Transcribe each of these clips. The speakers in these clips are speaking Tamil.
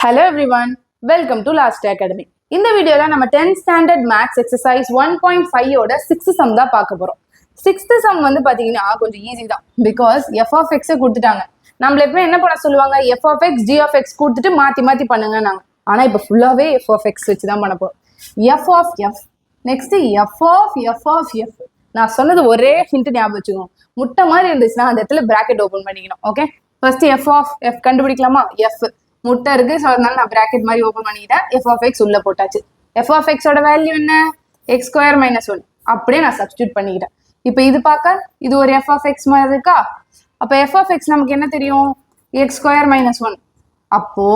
Hello everyone, welcome to Last Academy. இந்த வீடியோல நம்ம 10th standard maths exercise 1.5 ஓட 6th sum தான் பார்க்க போறோம். 6th sum வந்து பாத்தீங்கன்னா கொஞ்சம் ஈஸி தான் because f of x கொடுத்துட்டாங்க. நம்மள எப்பவும் என்ன பண்ண சொல்லுவாங்க, f of x g of x கொடுத்துட்டு மாத்தி மாத்தி பண்ணுங்க நாங்க. ஆனா இப்ப ஃபுல்லாவே f of x வச்சு தான் பண்ண போறோம். f of f next f of f. நான் சொன்னது ஒரே ஹிண்ட் ஞாபகம் வச்சுக்கோங்க. முட்டை மாதிரி இருந்துச்சுன்னா அந்த இடத்துல பிராக்கெட் ஓபன் பண்ணிக்கணும். Okay, first f of f கண்டுபிடிக்கலாமா? f முட்டை இருக்கு, ஸோ அதனால நான் பிராக்கெட் மாதிரி ஓப்பன் பண்ணிக்கிட்டேன். எஃப் ஆஃப் எக்ஸ் உள்ள போட்டாச்சு. எஃப் ஆஃப் எக்ஸோட வேல்யூ என்ன? X square minus 1. அப்படியே நான் சப்ஸ்டியூட் பண்ணிக்கிட்டேன். இப்போ இது பார்க்க இது ஒரு எஃப் ஆஃப் எக்ஸ் மாதிரி இருக்கா? அப்போ எஃப் ஆஃப் எக்ஸ் நமக்கு என்ன தெரியும்? X square minus 1. அப்போ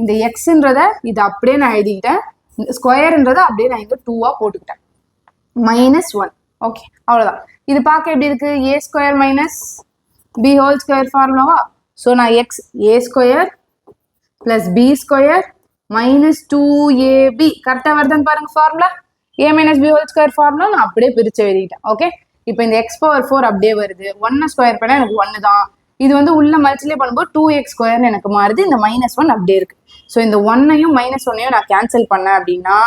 இந்த எக்ஸ்ன்றத இது அப்படியே நான் எழுதிக்கிட்டேன், ஸ்கொயர்ன்றத அப்படியே நான் இங்கே 2ஆ போட்டுக்கிட்டேன். மைனஸ் 1. ஓகே, அவ்வளோதான். இது பார்க்க எப்படி இருக்கு? A square minus b whole square ஃபார்முலாவா? ஸோ நான் x a square plus b square minus 2ab கரெக்டா வருதுன்னு பாருங்க formula. a minus b whole square formula நான் அப்படியே பிரிச்சு எழுதிட்டேன். ஓகே, இப்போ இந்த x power 4 அப்படியே வருது. 1 ஸ்கொயர் பண்ணா எனக்கு 1 தான். இது வந்து உள்ள மல்டிப்ளை பண்ணும்போது 2x ஸ்கொயர்னு எனக்கு மாறுது. இந்த -1 அப்படியே இருக்கு. ஸோ இந்த 1ஐயும் -1ஐயும் நான் கேன்சல் பண்ணேன் அப்படின்னா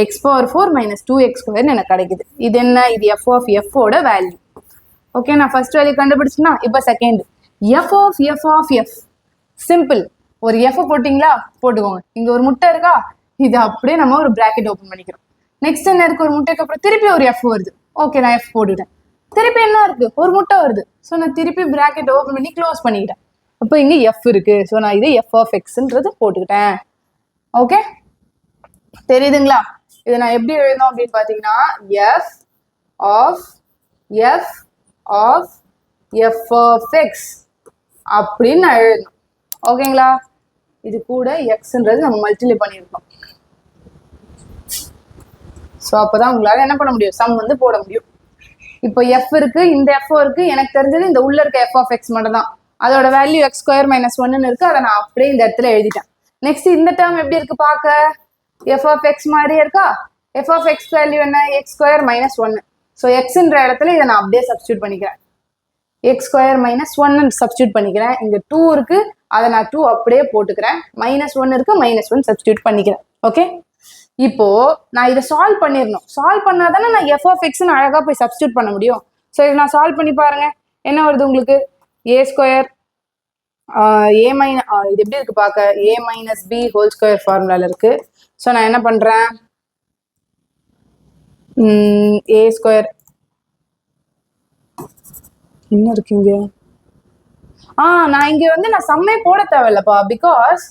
x power 4 minus 2x ஸ்கொயர்னு எனக்கு கிடைக்குது. இது என்ன? இது f of f ஓட வேல்யூ. ஓகே, நான் ஃபர்ஸ்ட் வேல்யூ கண்டுபிடிச்சேன்னா இப்போ second f of f simple. ஒரு எஃப் போட்டிங்களா? போட்டுக்கோங்க. இங்க ஒரு முட்டை இருக்கா? இது அப்படியே நம்ம ஒரு பிராக்கெட் ஓப்பன் பண்ணிக்கிறோம். நெக்ஸ்ட் என்ன இருக்கு? ஒரு முட்டைக்கு அப்புறம் திருப்பி ஒரு எஃப் வருது. ஓகே, நான் எஃப் போட்டுட்டேன். திருப்பி என்ன இருக்கு? ஒரு முட்டை வருது. ஸோ நான் திருப்பி பிராக்கெட் ஓப்பன் பண்ணி க்ளோஸ் பண்ணிக்கிட்டேன். அப்போ இங்க எஃப் இருக்கு. ஸோ நான் இது எஃப் ஆஃப் எக்ஸ்ன்றது போட்டுக்கிட்டேன். ஓகே, தெரியுதுங்களா? இதை நான் எப்படி எழுதணும் அப்படின்னு பார்த்தீங்கன்னா f of f of f of x அப்படின்னு நான் எழுதணும். ஓகேங்களா? இது கூட எக்ஸ்ன்றது நம்ம மல்டிப்ளை பண்ணியிருக்கோம். ஸோ அப்போதான் உங்களால என்ன பண்ண முடியும்? சம் வந்து போட முடியும். இப்போ எஃப் இருக்கு, இந்த எஃப் இருக்கு. எனக்கு தெரிஞ்சது இந்த உள்ள இருக்க எஃப் ஆஃப் எக்ஸ் மட்டும் தான். அதோட வேல்யூ எக்ஸ் ஸ்கொயர் மைனஸ் 1 இருக்கு. அதை நான் அப்படியே இந்த இடத்துல எழுதிட்டேன். நெக்ஸ்ட் இந்த டேர்ம் எப்படி இருக்கு பார்க்க? எஃப் ஆஃப் எக்ஸ் மாதிரியே இருக்கா? எஃப் ஆஃப் எக்ஸ் வேல்யூ என்ன? X square minus 1. ஸோ எக்ஸ்ன்ற இடத்துல இதை நான் அப்படியே சப்ஸ்டியூட் பண்ணிக்கிறேன். எக்ஸ் ஸ்கொயர் மைனஸ் 1 சப்ஸ்டியூட் பண்ணிக்கிறேன். இங்க 2 இருக்கு, அதை நான் 2 அப்படியே போட்டுக்கிறேன். -1 இருக்கு, -1 சப்ஸ்டியூட் பண்ணிக்கிறேன். ஓகே, இப்போ நான் இதை சால்வ் பண்ணிடணும். சால்வ் பண்ணாதானே நான் எஃப் ஆஃப் எக்ஸ்ன்னு அழகா போய் சப்ஸ்டியூட் பண்ண முடியும். ஸோ இதை நான் சால்வ் பண்ணி பாருங்க. என்ன வருது உங்களுக்கு? ஏ ஸ்கொயர் ஏ மைனஸ் இது எப்படி இருக்கு பார்க்க? ஏ மைனஸ் பி ஹோல் ஸ்கொயர் ஃபார்முலால இருக்கு. ஸோ நான் என்ன பண்றேன்? ஏ ஸ்கொயர் என்ன இருக்குங்க? நான் இங்க வந்து நான் சம்மே போட தேவையில்லப்பா, பிகாஸ்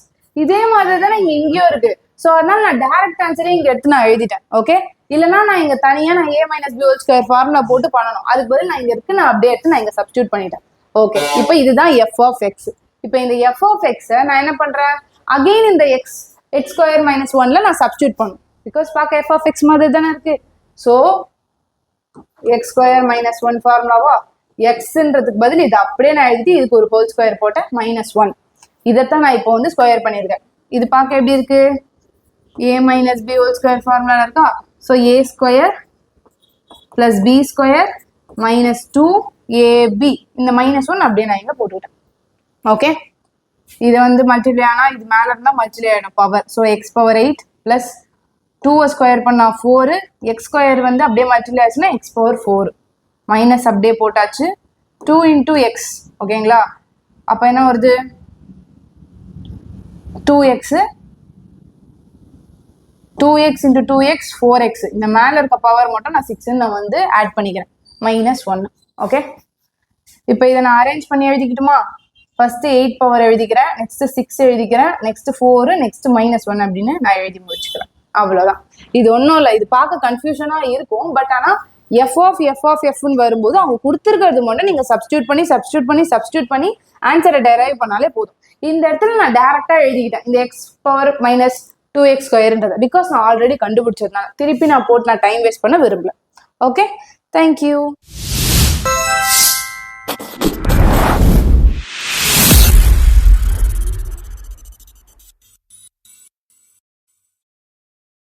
இதே மாதிரி தானே இங்கேயும் இருக்கு. ஸோ அதனால நான் டைரக்ட் ஆன்சரே இங்க எடுத்து நான் எழுதிட்டேன். ஓகே, இல்லைன்னா நான் இங்க தனியா நான் a minus b whole square formula போட்டு பண்ணணும். அதுக்கு பதில் நான் இங்க இருக்கு, நான் அப்படியே எடுத்து நான் இங்க சப்ஸ்டியூட் பண்ணிட்டேன். ஓகே, இப்போ இதுதான் எஃப் ஆஃப் எக்ஸ். இப்போ இந்த எஃப் ஆஃப் எக்ஸை நான் என்ன பண்றேன்? அகெயின் இந்த எக்ஸ் ஸ்கொயர் மைனஸ் 1ல நான் சப்ஸ்டியூட் பண்ணும். பிகாஸ் பார்க்க எஃப் ஆஃப் எக்ஸ் மாதிரி தானே இருக்கு. So X square minus 1 ஃபார்முலாவா? எக்ஸ்ன்றதுக்கு பதில் இது அப்படியே நான் எழுதி இதுக்கு ஒரு ஹோல் ஸ்கொயர் போட்டேன். -1 இதைத்தான் நான் இப்போ வந்து ஸ்கொயர் பண்ணியிருக்கேன். இது பார்க்க எப்படி இருக்கு? A minus b whole square formula இருக்கா? So a square plus b square minus 2ab இந்த -1 அப்படியே நான் இங்க போட்டுக்கிட்டேன். ஓகே, இதை வந்து மல்டிப்ளை ஆனா இது மேல இருந்தா மல்டிப்ளை ஆயிடும் power. So X power 8 plus 2 square பண்ணா 4, எக்ஸ் ஸ்கொயர் வந்து அப்படியே மல்டிப்ளை ஆச்சுன்னா எக்ஸ் பவர் 4 மைனஸ் அப்படியே போட்டாச்சு. 2 into x. ஓகேங்களா? அப்ப என்ன வருது? 2x into 2x 4x. இந்த மேல இருக்க பவர் மட்டும் நான் 6 நான் வந்து ஆட் பண்ணிக்கிறேன். -1. ஓகே, இப்போ இதை நான் அரேஞ்ச் பண்ணி எழுதிக்கிட்டுமா? ஃபர்ஸ்ட் 8 பவர் எழுதிக்கிறேன், நெக்ஸ்ட் 6 எழுதிக்கிறேன், நெக்ஸ்ட் 4, நெக்ஸ்ட் -1 அப்படின்னு நான் எழுதி முடிச்சுக்கிறேன். அவ்வளவுதான். இது ஒன்றும் இல்லை. இது பார்க்க கன்ஃபியூஷனா இருக்கும், பட் ஆனா எஃப் ஆஃப் எஃப்னு வரும்போது அவங்க கொடுத்துருக்கிறது மட்டும் நீங்க சப்ஸ்டியூட் பண்ணி ஆன்சரை டெரைவ் பண்ணாலே போதும். இந்த இடத்துல நான் டைரக்டா எழுதிக்கிட்டேன் இந்த எக்ஸ் பவர் மைனஸ் 2x ஸ்கொயர்ன்றதை. பிகாஸ் நான் ஆல்ரெடி கண்டுபிடிச்சதுனால திருப்பி நான் போட்டு நான் டைம் வேஸ்ட் பண்ண விரும்பல. Okay, thank you.